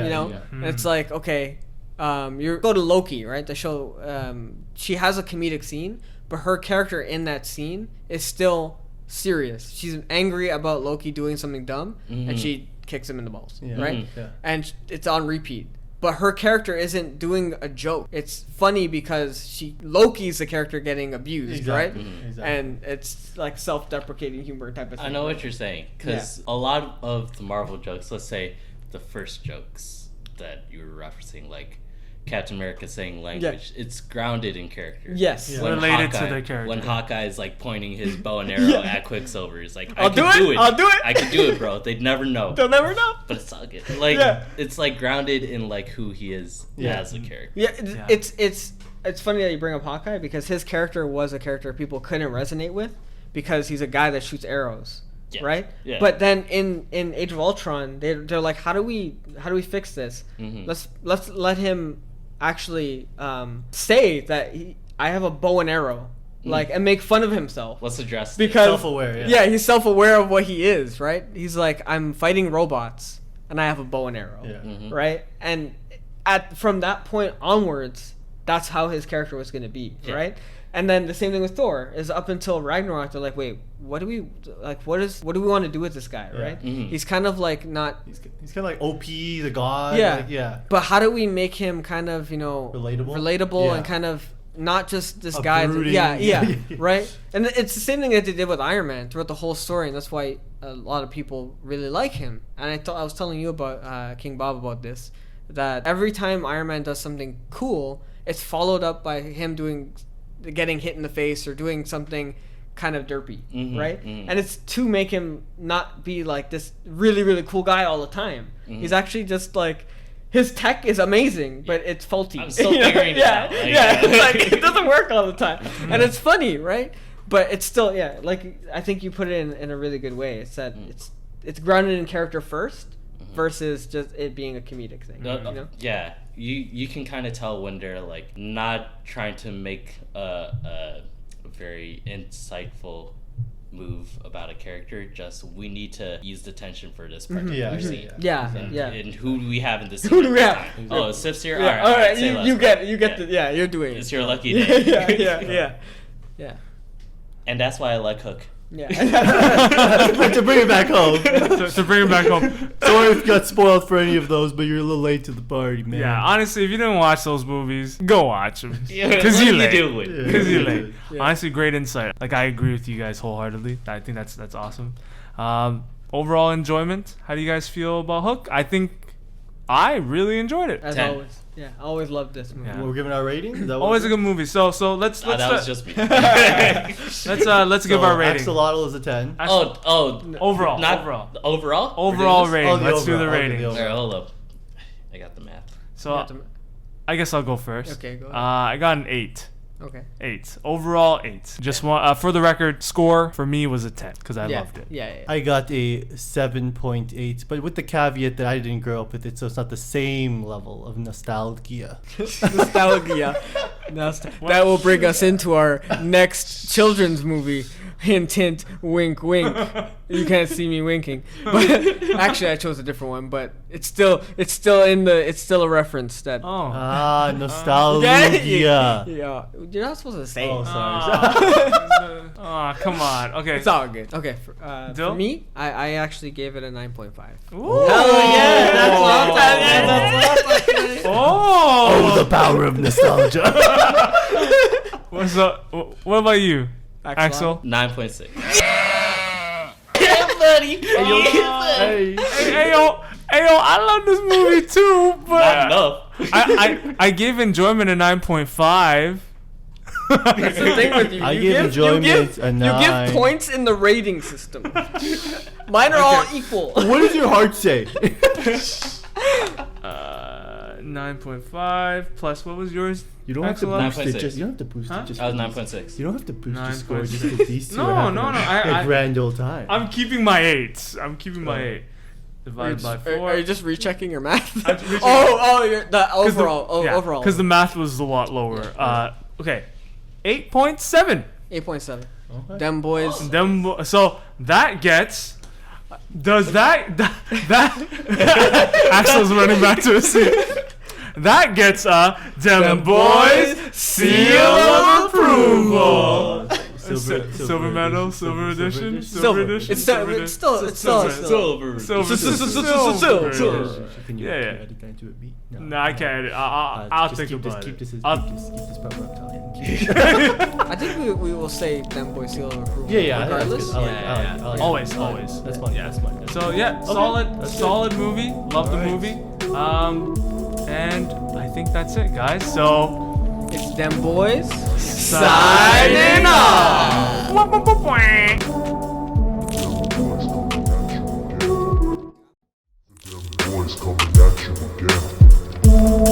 And it's like, okay, you go to Loki, right? The show, she has a comedic scene, but her character in that scene is still serious. She's angry about Loki doing something dumb, and she kicks him in the balls, right? Yeah. And it's on repeat. But her character isn't doing a joke. It's funny because Loki's the character getting abused, right? Exactly. And it's like self-deprecating humor type of thing. I know what you're saying, because a lot of the Marvel jokes, let's say the first jokes that you were referencing, like Captain America saying language, it's grounded in character. Yes. Yeah. When Related to Hawkeye- the character. When Hawkeye is like pointing his bow and arrow at Quicksilver, he's like, I'll do it. I can do it, bro. They'd never know. They'll never know. But it's all good. Like it's like grounded in like who he is as a character. Yeah, it's funny that you bring up Hawkeye, because his character was a character people couldn't resonate with because he's a guy that shoots arrows, right? Yeah. But then in Age of Ultron, they're like, how do we fix this? Mm-hmm. Let's let him actually say that I have a bow and arrow, and make fun of himself. Let's address because self-aware. Yeah, he's self-aware of what he is, right? He's like, I'm fighting robots and I have a bow and arrow, right? And from that point onwards, that's how his character was going to be, right? And then the same thing with Thor is up until Ragnarok. They're like, wait, what do we want to do with this guy, right? Mm-hmm. He's kind of like not. He's kind of like OP, the god. Yeah. But how do we make him kind of relatable and kind of not just this guy? Right. And it's the same thing that they did with Iron Man throughout the whole story, and that's why a lot of I really like him. And I was telling you about King Bob about this, that every time Iron Man does something cool, it's followed up by him getting hit in the face or doing something kind of derpy, right? And it's to make him not be like this really, really cool guy all the time. He's actually just like, his tech is amazing, but it's faulty. I'm still figuring it out. It's like, it doesn't work all the time. And it's funny, right? But it's still, I think you put it in a really good way. It's that it's grounded in character first versus just it being a comedic thing. Yeah. You can kind of tell when they're like not trying to make a very insightful move about a character. Just we need to use the tension for this particular scene. And who do we have in this scene? Who do we have? Oh, Sif's here. Yeah. All right. You get the. Yeah, you're doing it. It's your lucky day. Yeah. And that's why I like Hook. Yeah. To bring it back home. to bring it back home. Sorry if you got spoiled for any of those, but you're a little late to the party, man. Yeah, honestly, if you didn't watch those movies, go watch them. Yeah, Because what you're are late. you doing? Because you're late. Yeah. Honestly, great insight. Like, I agree with you guys wholeheartedly. I think that's awesome. Overall enjoyment. How do you guys feel about Hook? I think I really enjoyed it. As 10. always. Yeah, I always loved this movie. Yeah. We're giving our rating? Is that what Always a we're good movie. So let's that was just me. let's give our rating. Axolotl is a 10. Overall. Not overall. Overall? Overall We're doing this? rating. Oh, the Let's do the overall. Okay, rating. the Alright, hold up. I got the math. So I guess I'll go first. Okay, go ahead. I got an 8. Okay. 8. Overall 8. Just one for the record, score for me was a 10 because I loved it. Yeah. I got a 7.8, but with the caveat that I didn't grow up with it, so it's not the same level of nostalgia. Nostalgia. That will bring us into our next children's movie. Hint, hint, wink, wink. You can't see me winking. But actually, I chose a different one. But it's still a reference that. Oh. Nostalgia. Yeah. You're not supposed to say. Oh, it. sorry. Oh, come on. Okay. It's all good. Okay. For Dill? me, I actually gave it a 9.5. Ooh. Hell yeah! That's what I'm talking Oh, the power of nostalgia. What's up? What about you, Axel? 9.6. Hey, yo, I love this movie too, but Not enough. I gave enjoyment a 9.5. That's the thing with you. I You give enjoyment a 9. You give points in the rating system. Mine are all equal. What does your heart say? 9.5 plus what was yours? You don't have to Axolotl? boost it. 9.6. Just you don't have to boost Huh? it. Just I was for these. 9.6. You don't have to boost your score 9.6. just because these two No, are having no, no, a I- grand old time. I'm keeping my 8. I'm keeping my 8. Divided by 4. Are you just rechecking your math? I'm rechecking- you're the overall. Overall. Because the math was a lot lower. Okay, 8.7. 8.7. Okay. DemBoyz. So that gets. Does that Axel's running back to his seat. That gets a DemBoyz seal of approval. Silver medal, silver edition, silver edition. It's still. Silver. Can you Yeah. edit that into a beat? No, I can't edit. I'll just think keep about this, it. keep this power up time. I think we will say DemBoyz seal of approval. Yeah, Regardless. I like it. Always. That's fine. Yeah. That's fine. So yeah, Okay. solid movie. Love the Alright. movie. And I think that's it, guys. So It's DemBoyz. signing off. DemBoyz coming at you again.